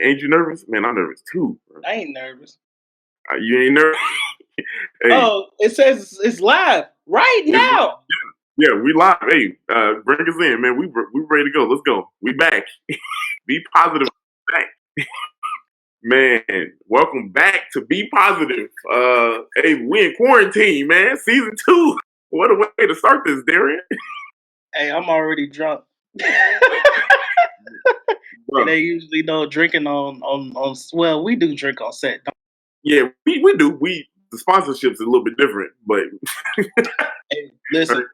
ain't you nervous? Man, I'm nervous too. Bro. I ain't nervous. You ain't nervous? Hey. Oh, it says it's live right now. Yeah, we live. Hey, bring us in, man. We ready to go. Let's go. We back. Be positive. Back. Man, welcome back to Be Positive. Hey, we in quarantine, man. Season 2. What a way to start this, Darrian. Hey, I'm already drunk. They usually know drinking on. Well, we do drink on set. Yeah, we do. The sponsorship's a little bit different, but hey, listen.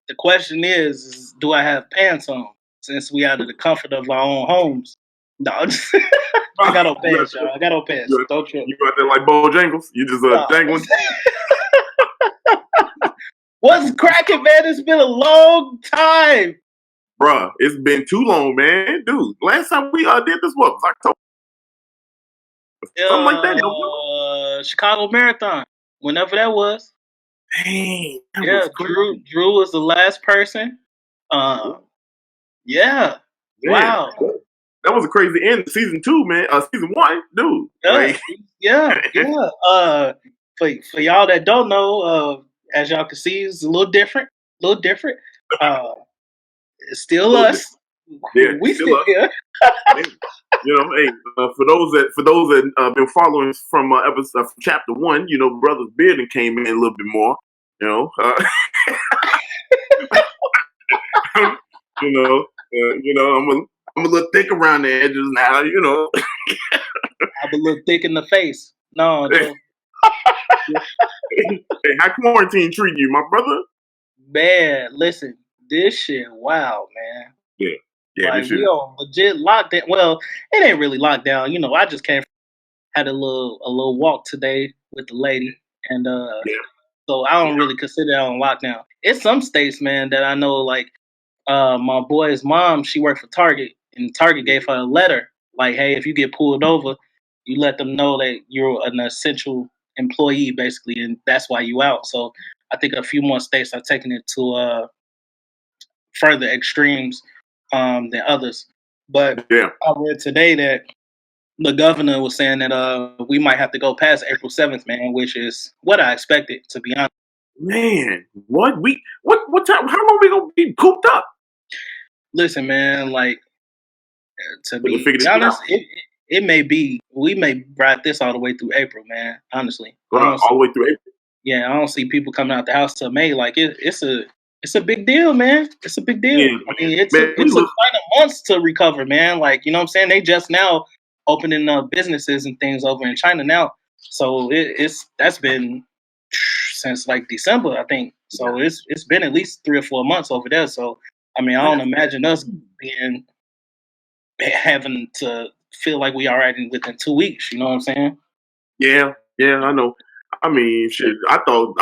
The question is, do I have pants on? Since we out of the comfort of our own homes. No, I got no pants, y'all. I got no pants. Don't trip. You out there like Bojangles? You just dangling? What's cracking, man? It's been a long time. Bruh, it's been too long, man. Dude, last time we did this, what, was October? Something like that. Chicago Marathon. Whenever that was. Dang. Yeah, Drew was the last person. Yeah. Man, wow. That was a crazy end to season 2, man. Season 1, dude. Yeah. For y'all that don't know, as y'all can see, it's a little different. It's still us. Yeah, we still here. You know, hey, for those that been following from episode from chapter 1, you know, Brother's Bearden came in a little bit more. You know, I'm a little thick around the edges now. You know, I'm a little thick in the face. No. Hey, how quarantine treat you, my brother? Man, listen, this shit, wow, man. Yeah, like we on legit lockdown. Well, it ain't really lockdown. You know, I just had a little walk today with the lady, and so I don't really consider that on lockdown. It's some states, man, that I know, like my boy's mom, she worked for Target, and Target gave her a letter like, hey, if you get pulled over, you let them know that you're an essential employee, basically, and that's why you out. So I think a few more states are taking it to further extremes than others. But I read today that the governor was saying that we might have to go past April 7th, man, which is what I expected, to be honest. Man, what time? How long we gonna be cooped up? Listen, man, like to be honest, it may be we may ride this all the way through April, man. Honestly, all the way through April. Yeah, I don't see people coming out the house till May. Like it's a big deal, man. It's a big deal. Yeah, I mean, it's a kind of months to recover, man. Like, you know what I'm saying? They just now opening up businesses and things over in China now. So that's been since like December, I think. So it's been at least 3 or 4 months over there. So I mean, I don't imagine us having to feel like we are right within 2 weeks. You know what I'm saying? Yeah, I know. I mean, shit. I thought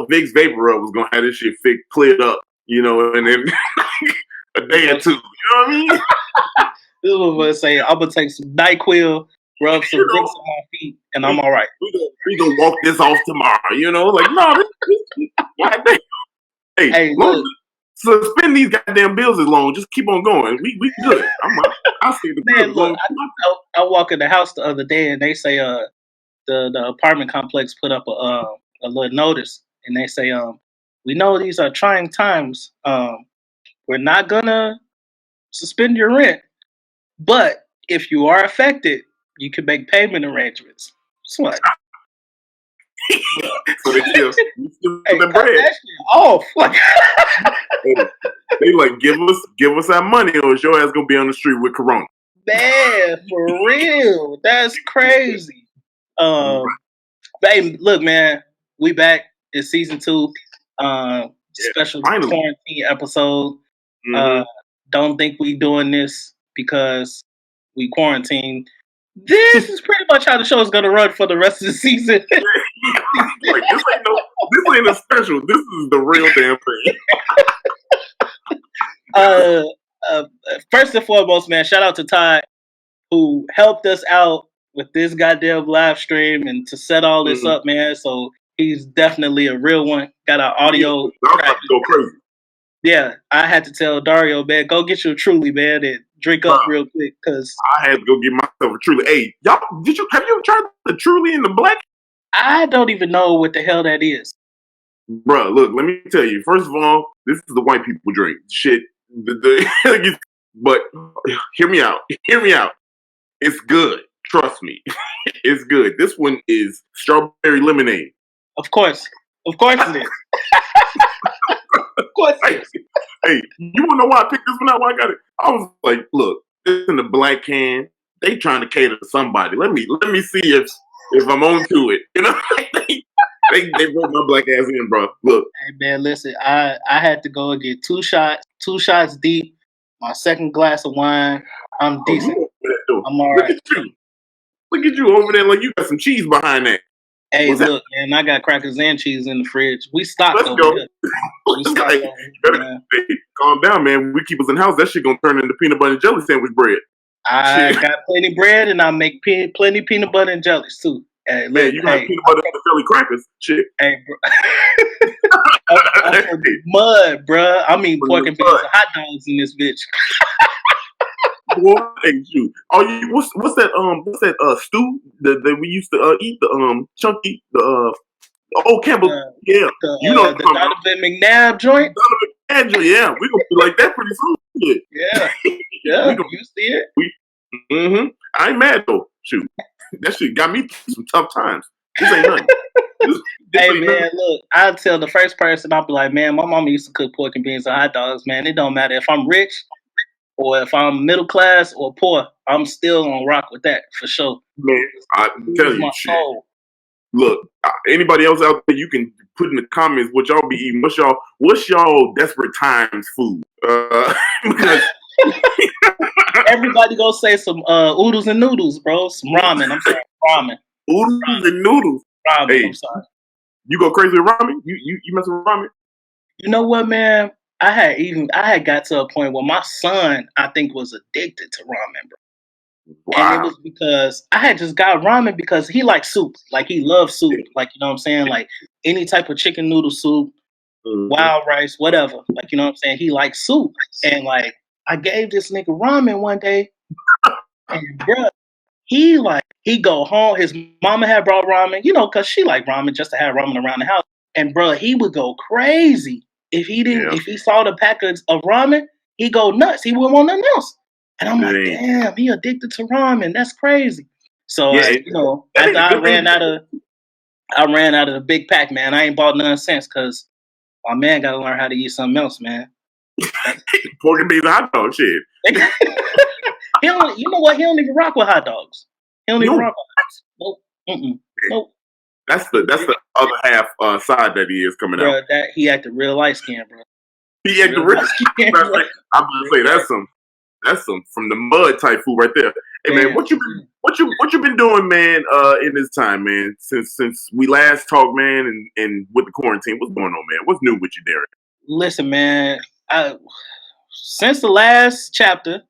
Vicks Vapor Rub was gonna have this shit cleared up, you know, and then a day or two. You know what I mean? This is what I'm saying. I'm gonna take some NyQuil, rub some Vicks on my feet, and I'm all right. We gonna walk this off tomorrow. You know, like no. Hey, look. Suspend these goddamn bills as long. Just keep on going. We good. I'll see the man. Look, I walk in the house the other day, and they say the apartment complex put up a little notice, and they say we know these are trying times. We're not gonna suspend your rent, but if you are affected, you can make payment arrangements. So what? So they still the bread. That shit off. They like give us our money, or your ass gonna be on the street with Corona. Man, for real, that's crazy. Babe, look, man, we back. It's season 2, special quarantine episode. Mm-hmm. Don't think we doing this because we quarantined. This is pretty much how the show is going to run for the rest of the season. Like, this ain't a special. This is the real damn thing. First and foremost, man, shout out to Todd, who helped us out with this goddamn live stream and to set all this up, man. So he's definitely a real one. Got our audio. Go crazy. Yeah, I had to tell Dario, man, go get your Truly, man, and drink up real quick because I had to go get myself a Truly. Hey, y'all, have you ever tried the Truly in the black? I don't even know what the hell that is. Bro, look, let me tell you. First of all, this is the white people drink. Shit. But hear me out. Hear me out. It's good. Trust me. It's good. This one is strawberry lemonade. Of course. Of course it is. Of course it is. Hey, you wanna know why I picked this one out? Why I got it? I was like, look, it's in the black can. They trying to cater to somebody. Let me see if I'm on to it. You know, they wrote my black ass in, bro. Look. Hey man, listen, I had to go and get 2 shots deep. My second glass of wine. I'm decent. I'm all right. Look at you over there like you got some cheese behind that. Hey, look, man, I got crackers and cheese in the fridge. We stocked over here. Calm down, man. We keep us in house. That shit gonna turn into peanut butter and jelly sandwich bread. I got plenty bread and I make plenty peanut butter and jellies too. Hey, look, man, you got peanut butter and jelly crackers, shit. Hey, bro. I'm mud, bro. I mean, pork and beans and hot dogs in this bitch. Boy, hey, shoot. Oh, what's that stew that we used to eat, the chunky, the old Campbell, yeah. You know the Donovan McNabb joint? Donovan McNabb joint, yeah. We gonna be like that pretty soon. Yeah. Yeah, you see it? I ain't mad though. Shoot. That shit got me through some tough times. This ain't nothing. Hey man, look, I'll tell the first person, I'll be like, man, my mama used to cook pork and beans and hot dogs, man. It don't matter if I'm rich or if I'm middle class or poor, I'm still gonna rock with that for sure. Man, I tell you, shit. Look, anybody else out there, you can put in the comments what y'all be eating. What's y'all desperate times food? Because everybody go say some oodles and noodles, bro. Some ramen. I'm sorry, ramen. Oodles and noodles. Ramen. Hey, I'm sorry. You go crazy with ramen? You mess with ramen? You know what, man? I had got to a point where my son, I think, was addicted to ramen, bro. Wow. And it was because I had just got ramen because he likes soup. Like, he loves soup. Like, you know what I'm saying? Like, any type of chicken noodle soup, wild rice, whatever. Like, you know what I'm saying? He likes soup. And, like, I gave this nigga ramen one day. And, bro, he go home. His mama had brought ramen, you know, because she liked ramen just to have ramen around the house. And, bro, he would go crazy. If he saw the package of ramen, he'd go nuts. He wouldn't want nothing else. And I'm like, damn, he addicted to ramen. That's crazy. So, you know, after I ran out of the big pack, man. I ain't bought none since because my man got to learn how to eat something else, man. Pork and beans and hot dog shit. You know what? He don't even rock with hot dogs. He don't even rock with hot dogs. Nope. Nope. That's the other half side that he is coming out. That he acted real light skin, bro. He acted real skin. I'm gonna say that's some from the mud type food right there. Hey man, what you been doing, man? In this time, man, since we last talked, man, and with the quarantine, what's going on, man? What's new with you, Darrian? Listen, man, since the last chapter,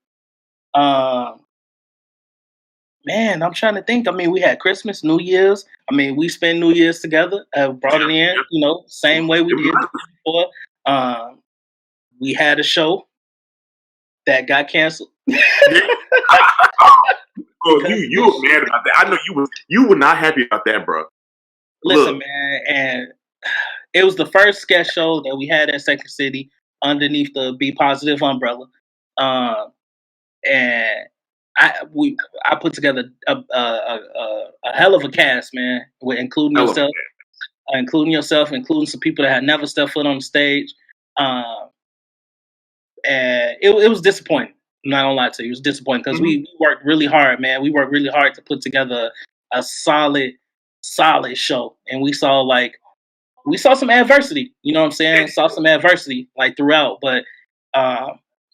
man, I'm trying to think. I mean, we had Christmas, New Year's. I mean, we spent New Year's together. Brought it in, you know, same way we did before. We had a show that got canceled. Oh, you were mad about that. I know you were not happy about that, bro. Listen, man, and it was the first sketch show that we had at Second City underneath the Be Positive umbrella. And I put together a hell of a cast, man, including yourself, including some people that had never stepped foot on the stage. And it was disappointing. I'm not gonna lie to you, it was disappointing because we worked really hard, man. We worked really hard to put together a solid show, and we saw some adversity. You know what I'm saying? Saw some adversity like throughout, but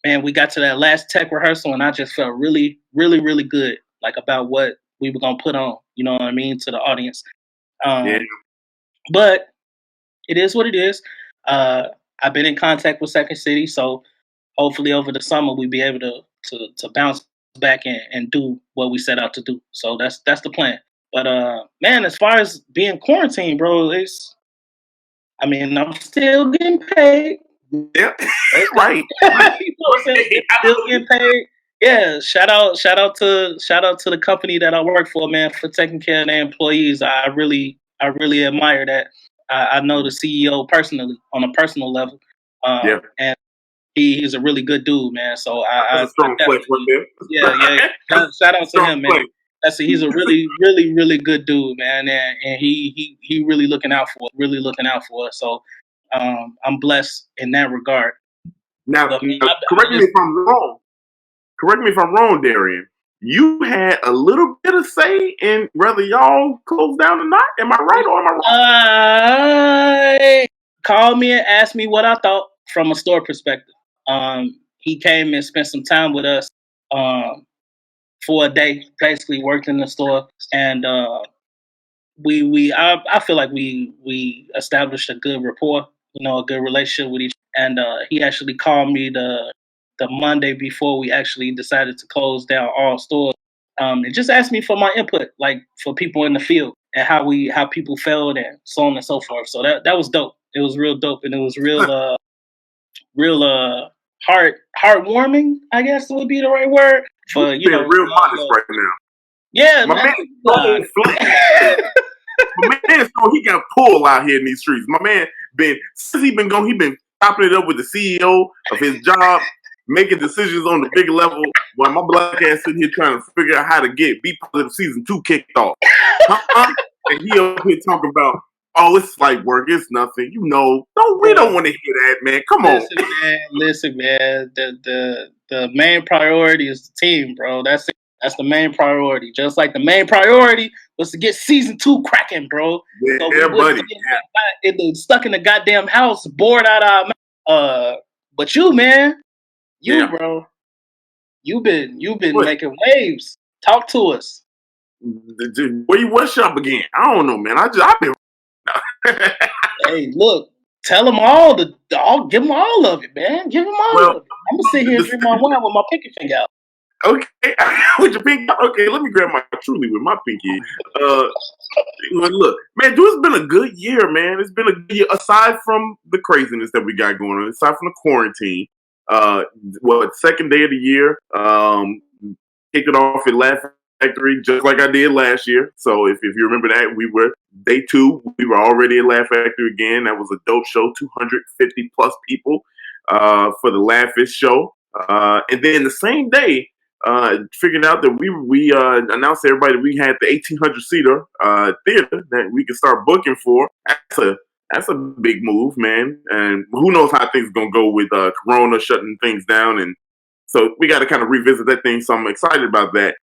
man, we got to that last tech rehearsal, and I just felt really, really, really good, like about what we were gonna put on. You know what I mean, to the audience. But it is what it is. I've been in contact with Second City, so hopefully over the summer we'll be able to bounce back and do what we set out to do. So that's the plan. But man, as far as being quarantined, bro, I'm still getting paid. Yeah, right. You know what I'm saying? Still getting paid. Yeah, shout out to the company that I work for, man, for taking care of their employees. I really admire that. I know the CEO personally on a personal level, Yeah, and he's a really good dude, man. So that's I a strong flex right definitely, there. yeah. Shout out to Strong him, man. flex. He's a really good dude, man, and he really looking out for us. So I'm blessed in that regard. Now, But man, I correct me just if I'm wrong. Correct me if I'm wrong, Darrian. You had a little bit of say in whether y'all close down or not. Am I right or am I wrong? called me and asked me what I thought from a store perspective. He came and spent some time with us um, for a day, basically worked in the store, and I feel like we established a good rapport, a good relationship with each. And he actually called me the Monday before we actually decided to close down all stores, and just asked me for my input, like for people in the field and how people felt and so on and so forth. So that was dope. It was real dope, and it was real heartwarming, I guess would be the right word You for being real honest right now. yeah, My man. man so flat. My man, so he got pull out here in these streets. My man been since he been gone, he been chopping it up with the CEO of his job, making decisions on the big level. While my black ass sitting here trying to figure out how to get Be Positive season 2 kicked off. Huh? And he up here talking about, oh, it's like work, it's nothing. We don't want to hear that, man. Come on. Listen, man. The main priority is the team, bro. That's it. That's the main priority. Just like the main priority was to get season 2 cracking, bro. Yeah, So we buddy. stuck in the goddamn house, bored out our mouth. But you, man, bro, you've been What? making waves. Talk to us. Where you what shop again? I don't know, man. I've been. Hey, look, tell them all give them all of it, man. Give them all Well, of it. I'm gonna sit here and drink my wine with my pinky finger out. okay, with your pinky. Okay, let me grab my truly with my pinky. Look, man, dude, it's been a good year, man. It's been a good year aside from the craziness that we got going on. Aside from the quarantine, uh, second day of the year, kicked it off at Laugh Factory just like I did last year. So if you remember that, we were day 2. We were already at Laugh Factory again. That was a dope show. 250 plus people for the Laugh-ish show. And then the same day, figured out that we announced to everybody that we had the 1,800 seater theater that we could start booking for. That's a big move, man. And who knows how things are gonna go with Corona shutting things down, and so we got to kind of revisit that thing. So I'm excited about that.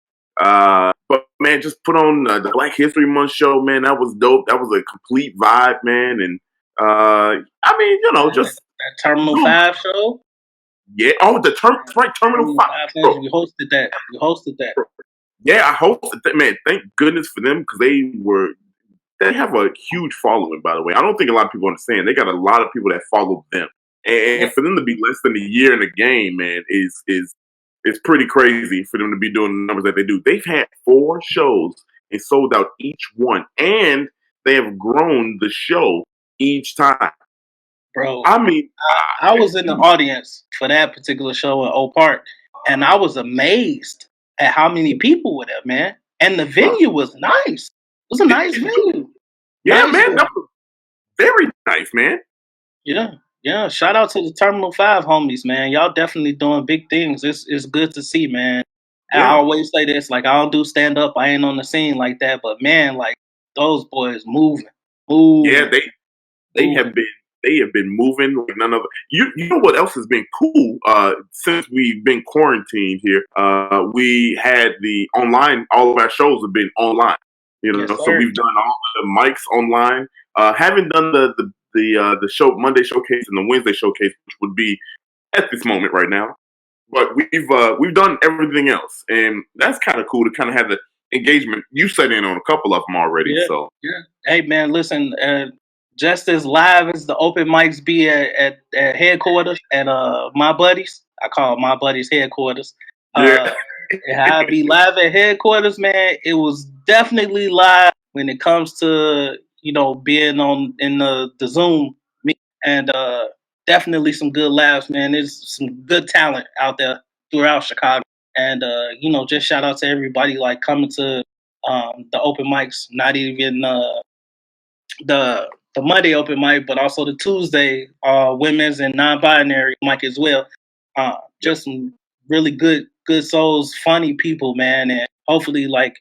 But man, just put on the Black History Month show, man. That was dope. That was a complete vibe, man. And I mean, just that Terminal 5 show. Yeah. Oh, Terminal 5. Bro. You hosted that. Yeah, I hosted that. Man, thank goodness for them because they have a huge following. By the way, I don't think a lot of people understand. They got a lot of people that follow them, and for them to be less than a year in the game, man, is it's pretty crazy for them to be doing the numbers that they do. They've had 4 shows and sold out each one, and they have grown the show each time. Bro, I mean, I was in the audience for that particular show in Oak Park, and I was amazed at how many people were there, man. And the venue was nice. It was a nice venue. Yeah, nice man, venue. that was very nice, man. Yeah. Shout out to the Terminal 5 homies, man. Y'all definitely doing big things. It's good to see, man. Yeah. I always say this, like I don't do stand up. I ain't on the scene like that, but man, like those boys moving. Yeah, they have been moving like none other. You know what else has been cool? Since we've been quarantined here, we had the online. All of our shows have been online. Yes, so we've done all the mics online. Haven't done the show Monday showcase and the Wednesday showcase, which would be at this moment right now. But we've done everything else, and that's kind of cool to kind of have the engagement. You sat in on a couple of them already, so yeah. Hey man, listen. Just as live as the open mics be at headquarters at my buddies, I call my buddies headquarters. yeah. I be live at headquarters, man. It was definitely live when it comes to being on in the Zoom meet, and definitely some good laughs, man. There's some good talent out there throughout Chicago. And just shout out to everybody like coming to the open mics. Not even the Monday open mic, but also the Tuesday women's and non-binary mic as well. Just some really good souls, funny people, man, and hopefully like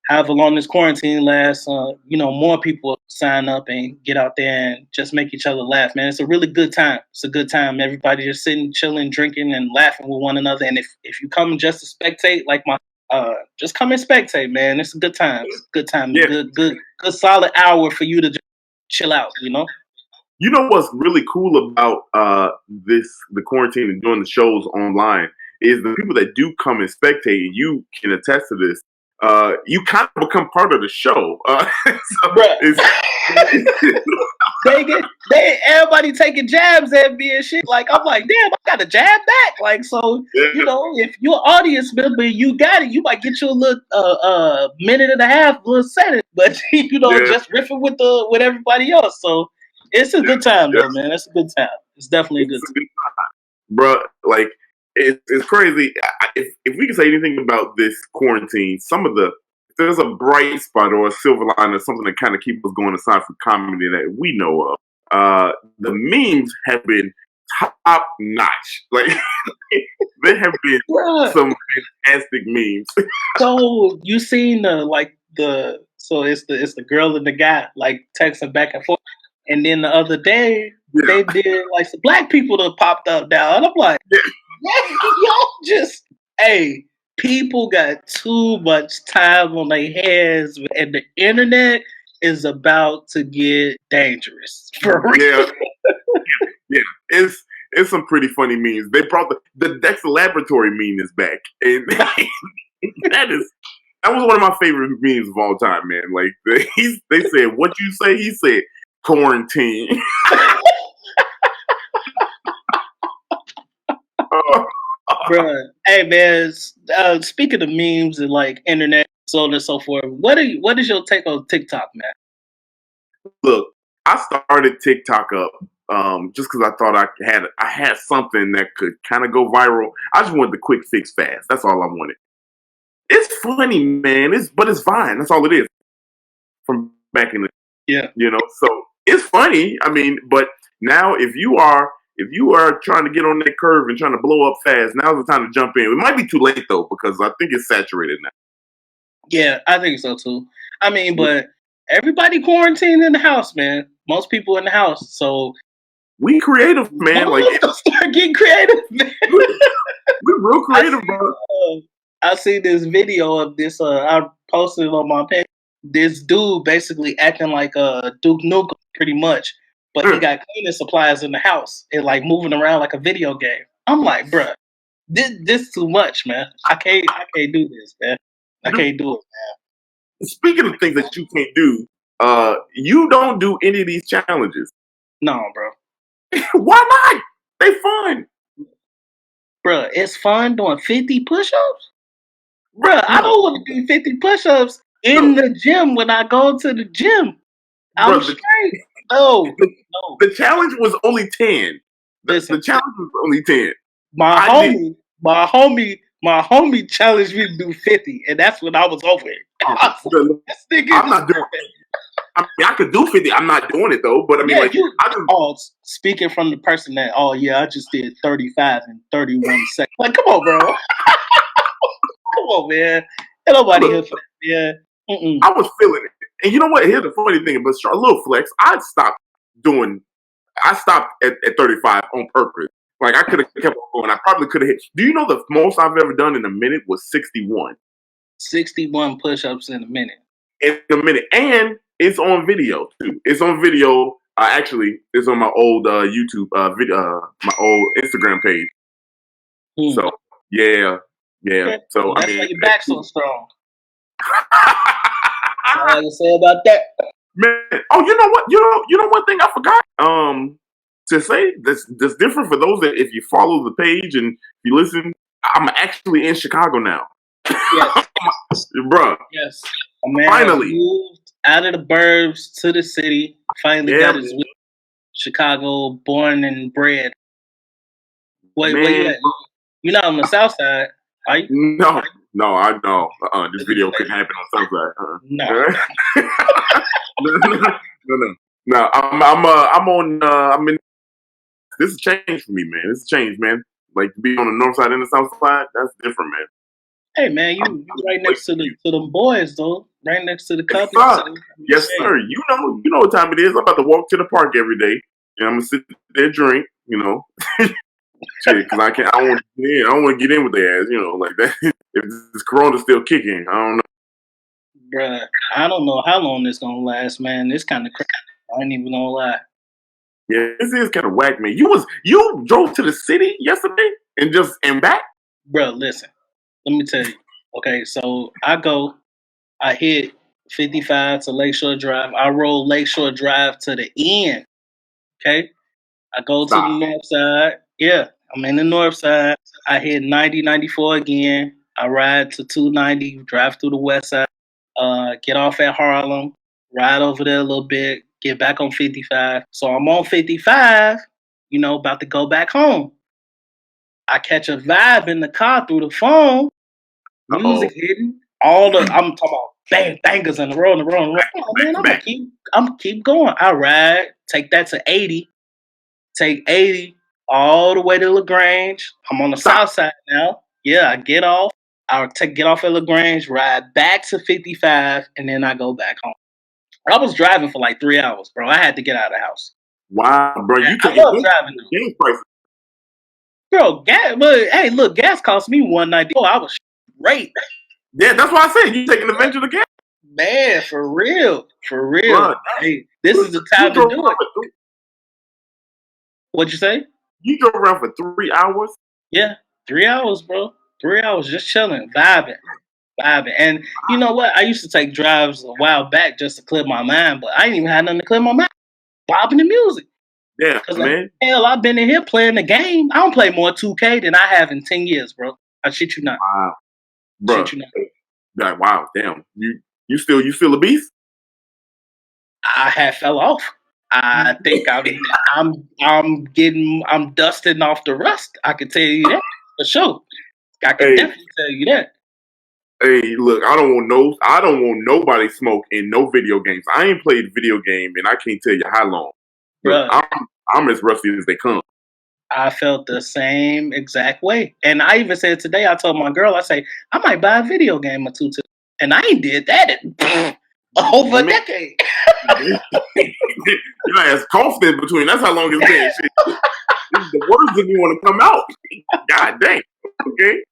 however long this quarantine lasts, more people sign up and get out there and just make each other laugh, man. It's a really good time. It's a good time. Everybody just sitting, chilling, drinking, and laughing with one another. And if you come just to spectate, like just come and spectate, man. It's a good time. It's a good time. Yeah. Good solid hour for you to just chill out, You know what's really cool about the quarantine and doing the shows online is the people that do come and spectate, and you can attest to this. You kind of become part of the show. Everybody taking jabs at me and shit. Like I'm like, damn, I got to jab back. Like so, if you're an audience member, you got it. You might get you a little minute and a half, little sentence, but just riffing with everybody else. So it's a good time though, man. It's a good time. It's definitely a good time, bro. Like it's crazy. If we can say anything about this quarantine, if there's a bright spot or a silver line or something that kind of keeps us going aside from comedy that we know of, the memes have been top notch. Like there have been some fantastic memes. So you seen it's the girl and the guy like texting back and forth, and then the other day they did like some black people that popped up now, and I'm like, y'all just people got too much time on their hands, and the internet is about to get dangerous. For real. Yeah. It's some pretty funny memes. They brought the Dexter Laboratory meme is back, and that was one of my favorite memes of all time, man. Like they said, "What you say?" He said, "Quarantine." Bruh. Hey man, speaking of memes and like internet, so on and so forth, what is your take on TikTok, man? Look, I started TikTok up just because I thought I had something that could kind of go viral. I just wanted the quick fix fast. That's all I wanted. It's funny, man. But it's Vine. That's all it is. From back in the so it's funny. I mean, but now if you are trying to get on that curve and trying to blow up fast, now's the time to jump in. It might be too late though, because I think it's saturated now. Yeah, I think so too. I mean, but everybody quarantined in the house, man. Most people in the house, so we creative, man. Like start getting creative, man. We're real creative, bro. I see this video of this. I posted it on my page. This dude basically acting like Duke Nukem, pretty much, but he got cleaning supplies in the house and like moving around like a video game. I'm like, bruh, this too much, man. I can't do this, man. I can't do it, man. Speaking of things that you can't do, you don't do any of these challenges. No, bro. Why not? They fun. Bruh, it's fun doing 50 push-ups? Bruh, I don't want to do 50 push-ups in the gym when I go to the gym. I'm straight. No. The challenge was only 10. The challenge was only 10. My homie challenged me to do 50, and that's when I was over it. I'm not doing it. I mean, I could do 50. I'm not doing it though. But I mean, speaking from the person that, I just did 35 in 31 seconds. Like, come on, bro. Come on, man. Ain't nobody here for that, man. I was feeling it. And you know what? Here's the funny thing, but a little flex. I stopped at 35 on purpose. Like, I could have kept on going. I probably could have hit. Do you know the most I've ever done in a minute was 61? 61 push-ups in a minute. In a minute. And it's on video, too. It's on video. Actually, it's on my old YouTube video, my old Instagram page. So, yeah. So, that's why your back's so strong. All I can say about that. Man, you know what? You know one thing I forgot to say that's different for those that if you follow the page and you listen, I'm actually in Chicago now. Yes. Bruh. Yes. Man finally moved out of the burbs to the city. Finally got his week. Chicago, born and bred. Wait, you at? You're not on the south side. Right? No, I know. This video couldn't happen on No. Sunset. No. No, I'm on. I'm in. This is change for me, man. This is change, man. Like to be on the north side and the south side, that's different, man. Hey man, you right next to them boys though. Right next to the Yes, couple. sir. So, Yes, sir. You know what time it is. I'm about to walk to the park every day, and I'm gonna sit there and drink. You know, shit, because I can't. I don't want to get in. I don't want to get in with their ass. You know, like that. If this Corona's still kicking, I don't know. bruh, I don't know how long this gonna last, man. It's kind of crazy. I ain't even gonna lie. Yeah, this is kind of whack, man. You drove to the city yesterday and back. Bruh, listen. Let me tell you. Okay, so I hit 55 to Lakeshore Drive. I roll Lakeshore Drive to the end. Okay. I go to the Stop. north side. Yeah, I'm in the north side. I hit 90, 94 again. I ride to 290, drive through the west side, get off at Harlem, ride over there a little bit, get back on 55. So I'm on 55, about to go back home. I catch a vibe in the car through the phone, Uh-oh. music hitting, I'm talking about bangers in the row, in the row, in the row. Oh man, I'm keep going. I ride, take that to 80, take 80 all the way to LaGrange. I'm on the Stop. south side now. Yeah, I get off. Get off at LaGrange, ride back to 55, and then I go back home. I was driving for like 3 hours, bro. I had to get out of the house. Wow, bro, Man, you I taking love driving though. game prices. Bro, gas, but hey, look, gas cost me $1.90. Oh, I was great. Yeah, that's why I said you taking advantage of the game, Man, for real. For real. bro. Hey, this is the You time to drove do around it. for three. What'd you say? You drove around for 3 hours. Yeah, 3 hours, bro. 3 hours just chilling, vibing. And you know what? I used to take drives a while back just to clear my mind, but I ain't even had nothing to clear my mind. Bopping the music. Yeah, Cause man. hell, I've been in here playing the game. I don't play more 2K than I have in 10 years, bro. I shit you not. Wow, bro. Shit you not. Like, wow, damn. You still a beast? I had fell off. I think I'm dusting off the rust. I can tell you that for sure. I can Hey, definitely tell you that. hey, look, I don't want nobody smoke in no video games. I ain't played video game and I can't tell you how long. But Bruh, I'm as rusty as they come. I felt the same exact way. And I even said today, I told my girl, I say, I might buy a video game or two too. And I ain't did that in over a decade. You know, it's constant between. That's how long it's been. Shit. The words didn't want to come out. God dang. Okay.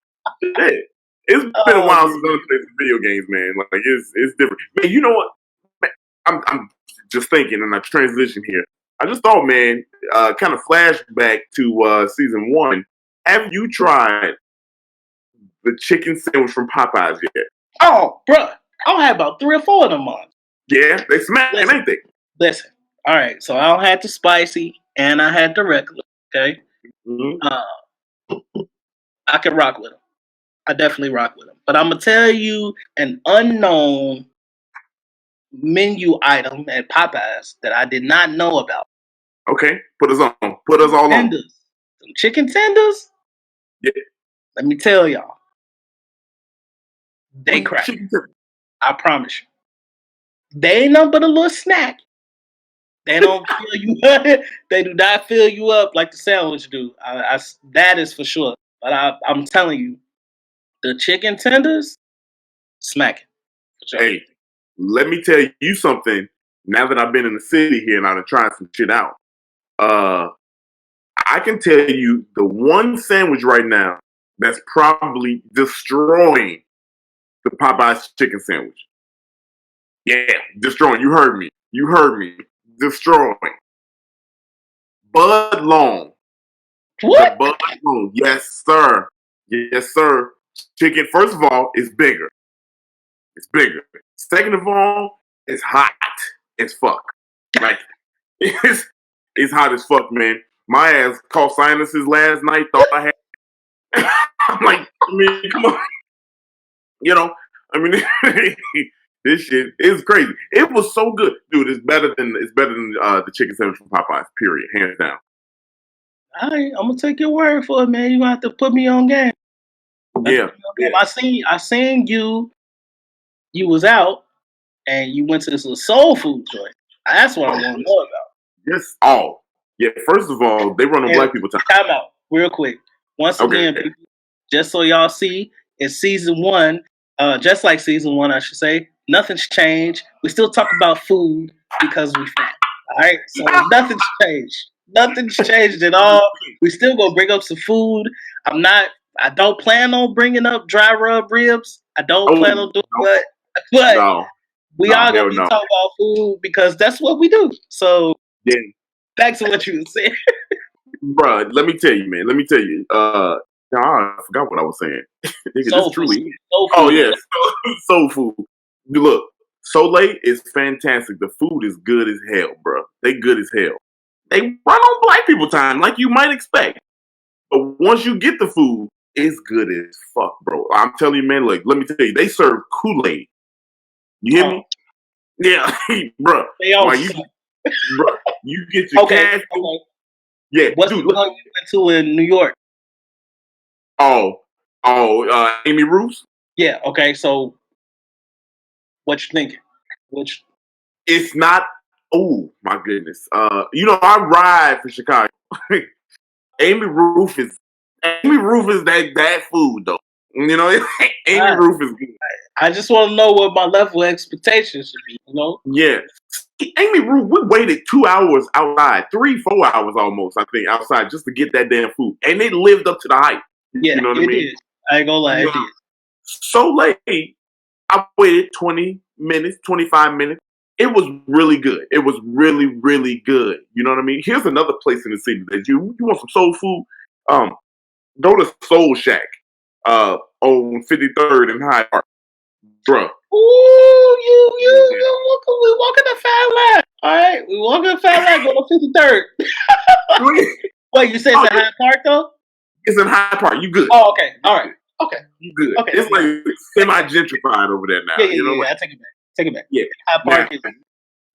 Shit. It's been a Oh, while man. since I've played some video games, man. Like it's different. Man, you know what? I'm just thinking, and I transition here. I just thought, man, kind of flashback to season one. Have you tried the chicken sandwich from Popeyes yet? Oh, bruh. I had about 3 or 4 of them on. Yeah, they smacking, Listen, ain't they? listen. All right. So I don't had the spicy and I had the regular. Okay. Mm-hmm. I can rock with them. I definitely rock with them. But I'm gonna tell you an unknown menu item at Popeyes that I did not know about. Okay, put us on. Put us all on. Tenders. Some chicken tenders. Yeah. Let me tell y'all, they crack. Chicken tenders. I promise you. They ain't nothing but a little snack. They don't fill you up. They do not fill you up like the sandwich do. That is for sure. But I'm telling you, the chicken tenders, smacking. For sure. Hey, let me tell you something. Now that I've been in the city here and I've tried some shit out, uh, I can tell you the one sandwich right now that's probably destroying the Popeyes chicken sandwich. Yeah, destroying. You heard me. You heard me. Destroying. Bud Long. What? The Bud Long. Yes, sir. Yes, sir. Chicken, first of all, is bigger. It's bigger. Second of all, it's hot as fuck. Like, it's hot as fuck, man. My ass caught sinuses last night. Thought I had. I'm like, I mean, come on. You know, I mean, this shit is crazy. It was so good, dude. It's better than the chicken sandwich from Popeyes. Period, hands down. All right, I'm gonna take your word for it, man. You gonna have to put me on game. Yeah, yeah. I seen you. You was out and you went to this little soul food joint. That's what I want to know about. Yes. Oh, yeah. First of all, they run on And black people time. time out real quick. Once Okay. again, people, just so y'all see, it's season one. Just like season one, I should say. Nothing's changed. We still talk about food because we fat. All right, so nothing's changed. Nothing's changed at all. We still gonna bring up some food. I don't plan on bringing up dry rub ribs. I don't plan on doing that. But No. we are gonna be talking about food because that's what we do. So yeah. Back to what you were saying. Bro, let me tell you, man. Let me tell you. I forgot what I was saying. Nigga, Soul this truly. food. Soul Oh food. yeah, soul food. Look, Soleil is fantastic. The food is good as hell, bro. They good as hell. They run on black people time, like you might expect. But once you get the food, it's good as fuck, bro. I'm telling you, man. Like, let me tell you, they serve Kool-Aid. You hear me? Yeah, bro. They all bro, you get your cash. Okay. Yeah, what's dude. The one you went to in New York? Amy Roof's. Yeah. Okay. So, what you thinking? Which? It's not. Oh my goodness. I ride for Chicago. Amy Roof is that food though. You know, Amy Roof is good. I just want to know what my level of expectations should be. You know? Yeah. Amy Roof, we waited 2 hours outside, 3-4 hours almost, I think, outside just to get that damn food, and they lived up to the hype. Yeah, you know what I mean? Did. I ain't gonna lie, it did. So late, I waited 20 minutes, 25 minutes. It was really good. It was really, really good. You know what I mean? Here's another place in the city that you want some soul food. Go to Soul Shack on 53rd and Hyde Park, bro. Ooh, we walking the fat line. All right, we walking the fat line. Go to 53rd. Wait, you said it's in Hyde Park though? It's in Hyde Park. You good? Oh, okay. All right. Okay. You good? Okay. It's like semi-gentrified over there now. Yeah. I take it back. Take it back. Yeah. Hyde Park is.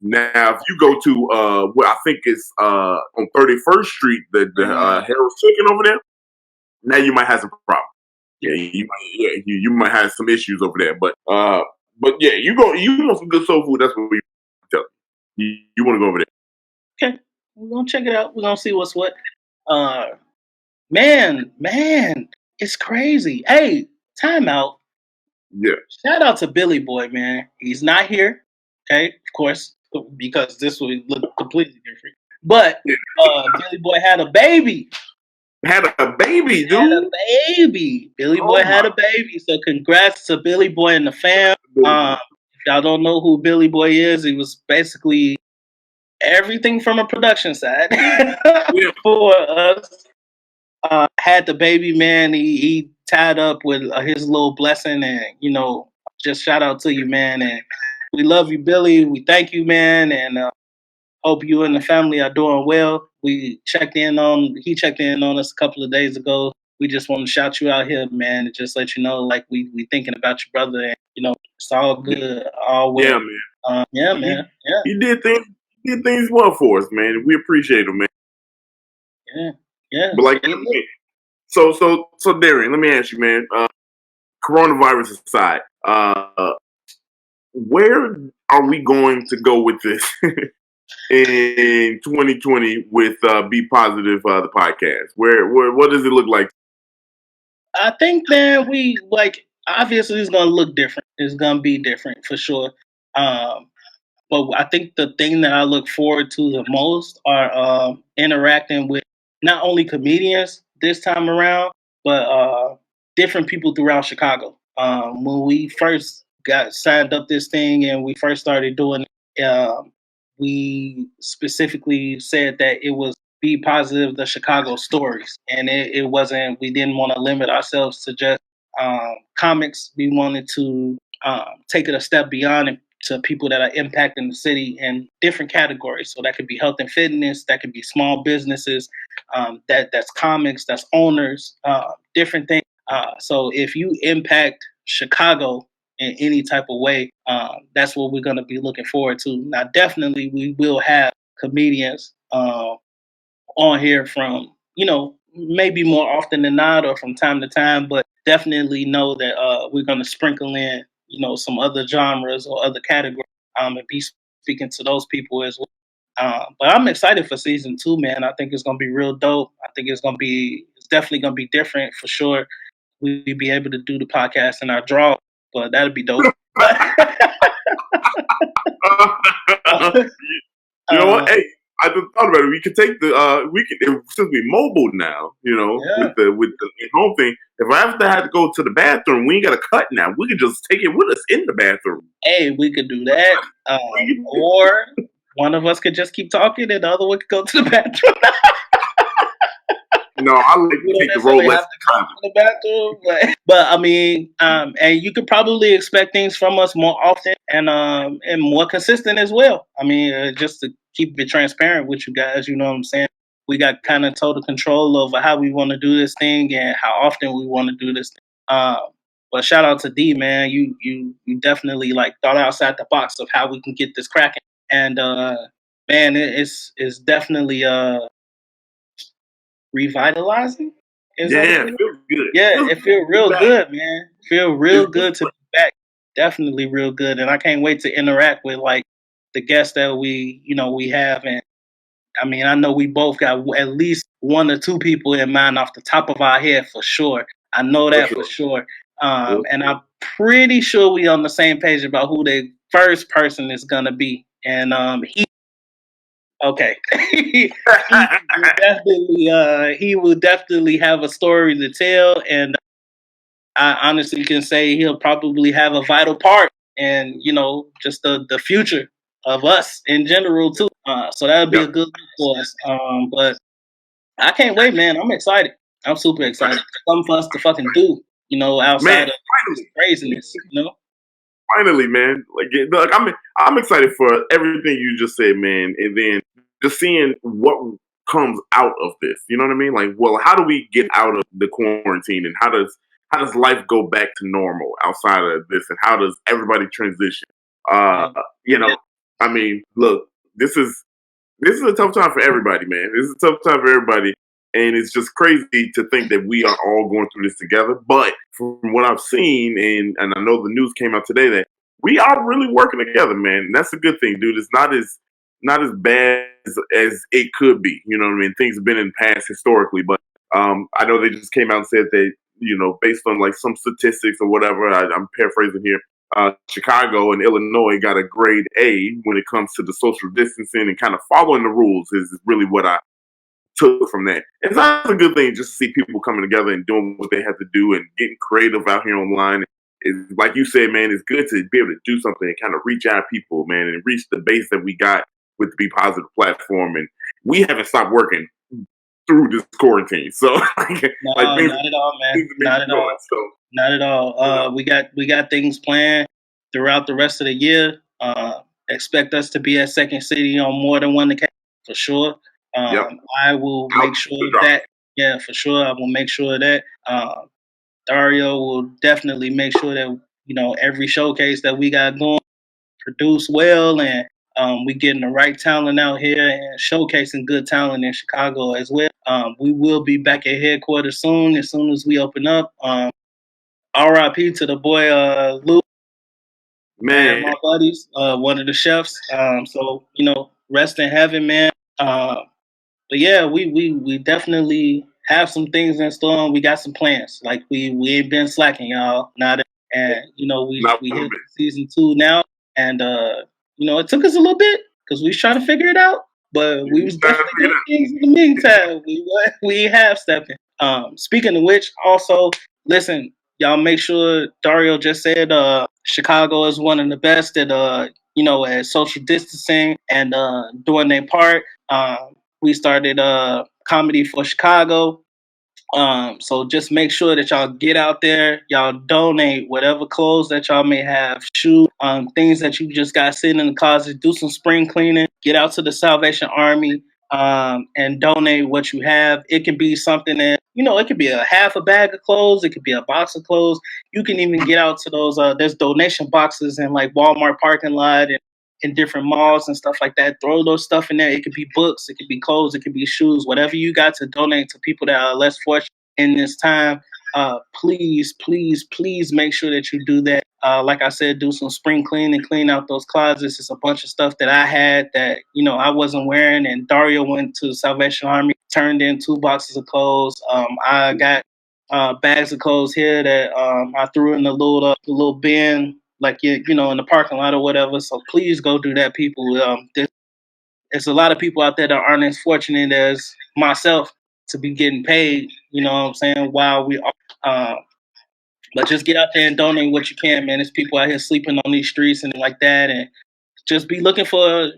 Now, if you go to what I think is on 31st Street, the Harold's Chicken over there, now you might have some problems. Yeah, you might have some issues over there. But yeah, you want some good soul food. That's what we tell you. You want to go over there. Okay, we're gonna check it out. We're gonna see what's what. Man, it's crazy. Hey, time out. Yeah. Shout out to Billy Boy, man. He's not here. Okay, of course, because this would look completely different. But Billy Boy had a baby. Had a baby, dude. Had a baby. Billy Boy had a baby. So congrats to Billy Boy and the fam. If y'all don't know who Billy Boy is, he was basically everything from a production side for us. Had the baby, man. He tied up with his little blessing, and just shout out to you, man. And we love you, Billy. We thank you, man, and hope you and the family are doing well. He checked in on us a couple of days ago. We just want to shout you out here, man, and just let you know, like we thinking about your brother, and it's all good, all well. Yeah, man. Man. He did things well for us, man. We appreciate him, man. Yeah. But like, so Darrian, let me ask you, man. Coronavirus aside, where are we going to go with this in 2020 with Be Positive, the podcast? Where what does it look like? I think, man, we obviously it's gonna look different. It's gonna be different for sure. But I think the thing that I look forward to the most are interacting with not only comedians this time around, but different people throughout Chicago. When we first got signed up this thing and we first started doing it, we specifically said that it was Be Positive, the Chicago stories. And it wasn't, we didn't want to limit ourselves to just comics. We wanted to take it a step beyond and to people that are impacting the city in different categories. So that could be health and fitness, that could be small businesses, that's comics, that's owners, different things. So if you impact Chicago in any type of way, that's what we're going to be looking forward to. Now, definitely we will have comedians on here from, maybe more often than not or from time to time, but definitely know that we're going to sprinkle in, some other genres or other categories, and be speaking to those people as well. But I'm excited for season 2, man. I think it's gonna be real dope. I think it's definitely gonna be different for sure. We be able to do the podcast in our draw, but that'd be dope. You know what? Hey, I just thought about it. We could take since we mobile now, with the home thing. If I ever had to go to the bathroom, we ain't got to cut now. We could just take it with us in the bathroom. Hey, we could do that. Or one of us could just keep talking and the other one could go to the bathroom. No, I like to take the role less time. The bathroom, but I mean, and you could probably expect things from us more often and more consistent as well. I mean, just to keep it transparent with you guys, you know what I'm saying? We got kind of total control over how we want to do this thing and how often we want to do this thing. But shout out to D, man. You definitely like thought outside the box of how we can get this cracking. And man, it's definitely revitalizing. It feels good. Yeah, it feels real good, man. Feel real good to be back. Definitely real good, and I can't wait to interact with like the guests that we have. And I mean, I know we both got at least one or two people in mind off the top of our head for sure. I know that for sure. And I'm pretty sure we on the same page about who the first person is gonna be. And okay. He will definitely have a story to tell, and I honestly can say he'll probably have a vital part in, just the future of us in general too. So that would be a good look for us. But I can't wait, man. I'm excited. I'm super excited. Something for us to fucking do, outside of craziness, Finally, man. Like I'm excited for everything you just said, man. And then just seeing what comes out of this. You know what I mean? Like, well, how do we get out of the quarantine, and how does life go back to normal outside of this, and how does everybody transition? I mean, look, this is a tough time for everybody, man. This is a tough time for everybody. And it's just crazy to think that we are all going through this together. But from what I've seen, and I know the news came out today, that we are really working together, man. And that's a good thing, dude. It's not as bad as it could be. You know what I mean? Things have been in the past historically, but I know they just came out and said that, based on like some statistics or whatever, I'm paraphrasing here, Chicago and Illinois got a grade A when it comes to the social distancing and kind of following the rules is really what I took from that. It's not a good thing just to see people coming together and doing what they have to do and getting creative out here online. It's, like you said, man, it's good to be able to do something and kind of reach out people, man, and reach the base that we got with the Be Positive platform. And we haven't stopped working through this quarantine. So not at all, man. Not at all. Not at all. We got things planned throughout the rest of the year. Expect us to be at Second City on more than one occasion for sure. I will make sure that. Yeah, for sure. I will make sure that Dario will definitely make sure that every showcase that we got going produce well, and we getting the right talent out here and showcasing good talent in Chicago as well. We will be back at headquarters soon as we open up. RIP to the boy Lou. Man, my buddies, one of the chefs. So rest in heaven, man. But yeah, we definitely have some things in store. We got some plans. Like we ain't been slacking, y'all. And we hit season 2 now, and it took us a little bit because we was trying to figure it out. But we was definitely doing things in the meantime. We have stepping. Speaking of which, also listen, y'all make sure Dario just said Chicago is one of the best at at social distancing and doing their part. We started Comedy for Chicago. So just make sure that y'all get out there, y'all donate whatever clothes that y'all may have, shoes, things that you just got sitting in the closet, do some spring cleaning, get out to the Salvation Army, and donate what you have. It can be something that, it could be a half a bag of clothes, it could be a box of clothes. You can even get out to those, there's donation boxes in like Walmart parking lot and in different malls and stuff like that. Throw those stuff in there. It could be books, it could be clothes, it could be shoes, whatever you got to donate to people that are less fortunate in this time. please, please, please make sure that you do that. Like I said, do some spring cleaning, clean out those closets. It's a bunch of stuff that I had that, I wasn't wearing. And Dario went to the Salvation Army, turned in 2 boxes of clothes. I got bags of clothes here that I threw in the little bin, like, in the parking lot or whatever. So please go do that, people. There's a lot of people out there that aren't as fortunate as myself to be getting paid, you know what I'm saying, while we are. But just get out there and donate what you can, man. There's people out here sleeping on these streets and like that. And just be looking for,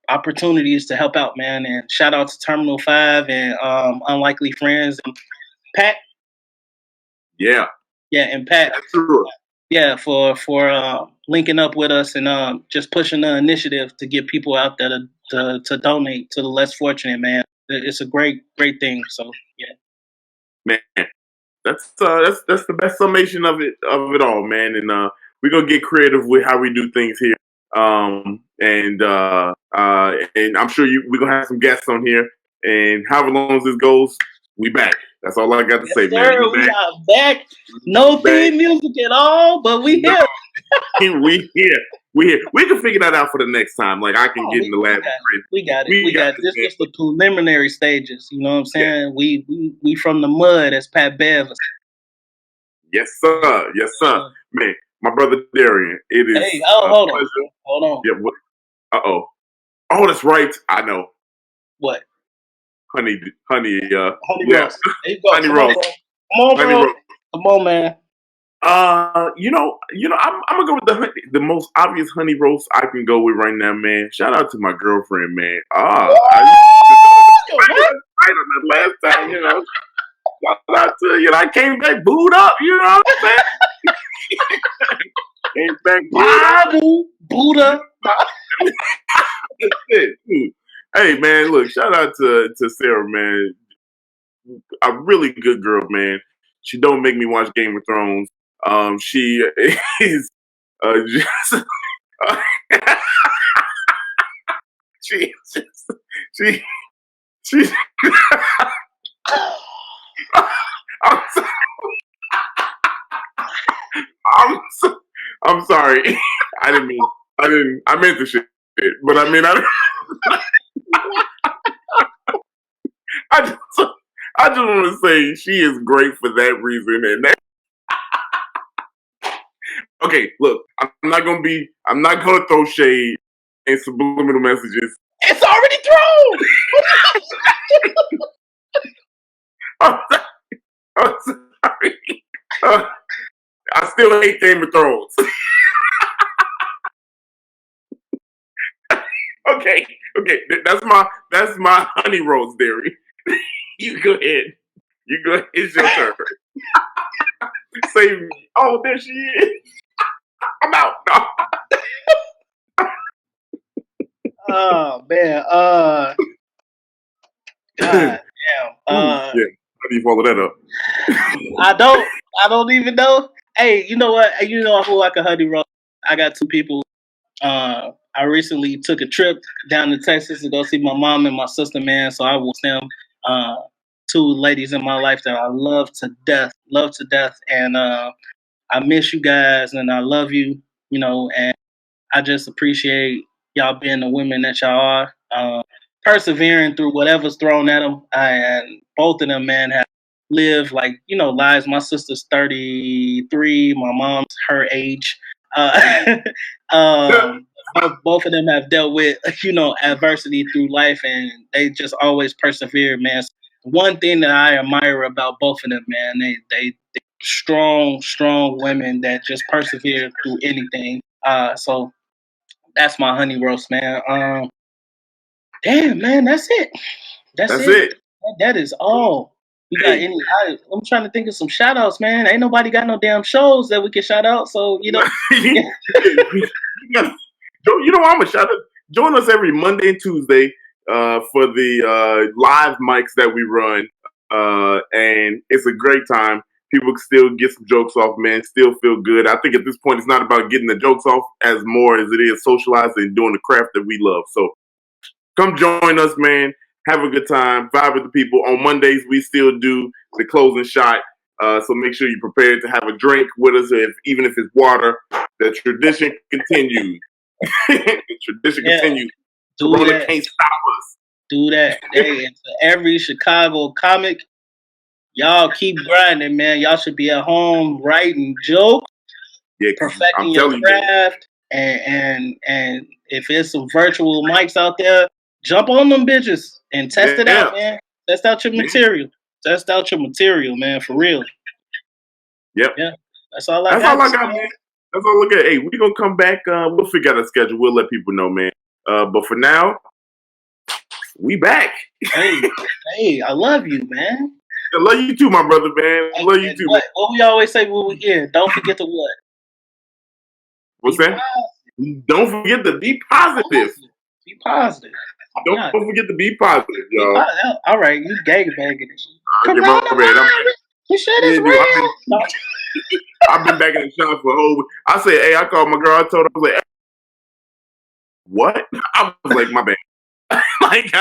opportunities to help out, man. And shout out to Terminal 5 and Unlikely Friends. And Pat. Yeah. Yeah, and Pat. That's true. Yeah, for linking up with us and just pushing the initiative to get people out there to donate to the less fortunate, man. It's a great thing. So yeah, man, that's the best summation of it all, man. And we're gonna get creative with how we do things here. And I'm sure we're gonna have some guests on here. And however long this goes, we back. That's all I got to say, man. We are back. No theme music at all, but we here. we here. We can figure that out for the next time. Like I can get in the lab. We got it. We got this. Is the preliminary stages. You know what I'm saying? Yeah. We from the mud, as Pat Bev. Yes, sir. Yes, sir. Man, my brother Darrian. It is. Hey, hold on. Yeah. Oh, that's right. I know. What? Honey. Honey yeah. Roast. There you go. Honey Roast. Come on, bro. Come on, man. I'm gonna go with the most obvious honey roast I can go with right now, man. Shout out to my girlfriend, man. I on that last time, Shout out to I came back booed up, you know what I'm saying? Came back booed up. That's it. Hey man, look, shout out to Sarah, man. A really good girl, man. She don't make me watch Game of Thrones. She is just she I'm sorry. I meant the shit, but I mean I just want to say she is great for that reason, and that. Okay, look, I'm not gonna throw shade and subliminal messages. It's already thrown. I'm sorry. I still hate Game of Thrones. Okay, that's my honey roast, Derry. You go ahead. It's your turn. Save me. Oh, there she is. I'm out. No. Oh man. God damn. How do you follow that up? I don't even know. Hey, you know what? You know who I can honey roast? I got 2 people. I recently took a trip down to Texas to go see my mom and my sister, man. So I was them 2 ladies in my life that I love to death, and I miss you guys, and I love you, and I just appreciate y'all being the women that y'all are, persevering through whatever's thrown at them. And both of them, man, have lived lives. My sister's 33, my mom's her age. Both of them have dealt with adversity through life, and they just always persevere, man. One thing that I admire about both of them, man, they strong women that just persevere through anything. So that's my honey roast, man. Damn, man, that's it. That's it. That is all. You got any? I'm trying to think of some shout outs, man. Ain't nobody got no damn shows that we can shout out. So You know I'm a shout out. Join us every Monday and Tuesday for the live mics that we run, and it's a great time. People can still get some jokes off, man. Still feel good. I think at this point, it's not about getting the jokes off as more as it is socializing and doing the craft that we love. So come join us, man. Have a good time. Vibe with the people. On Mondays, we still do the closing shot. So make sure you're prepared to have a drink with us, even if it's water. The tradition continues. The tradition continues. Corona can't stop us. Do that. Hey, and to every Chicago comic, y'all keep grinding, man. Y'all should be at home writing jokes, perfecting your craft, and if there's some virtual mics out there, jump on them bitches and test it out, man. Test out your material. Test out your material, man, for real. Yep. Yeah. That's all I got. That's all I got, man. That's all I got. Hey, we're gonna come back. We'll figure out a schedule. We'll let people know, man. But for now, we back. Hey, I love you, man. I love you too, my brother, man. I love you too. What we always say when we here, don't forget to what? What's that? Don't forget to be positive. Be positive. Don't forget to be positive, y'all. All right, you gangbanging and shit. This shit is real. I've been back in the shop for a whole week. I said, hey, I called my girl. I told her, I was like, hey. What? I was like, my bad. Like,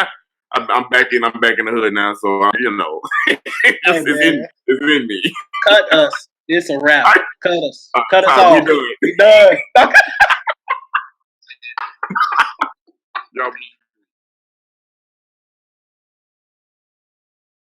I'm back in the hood now, so you know, it's in me. Cut us. It's a wrap. Cut us. Cut us off. We done. We done. Y'all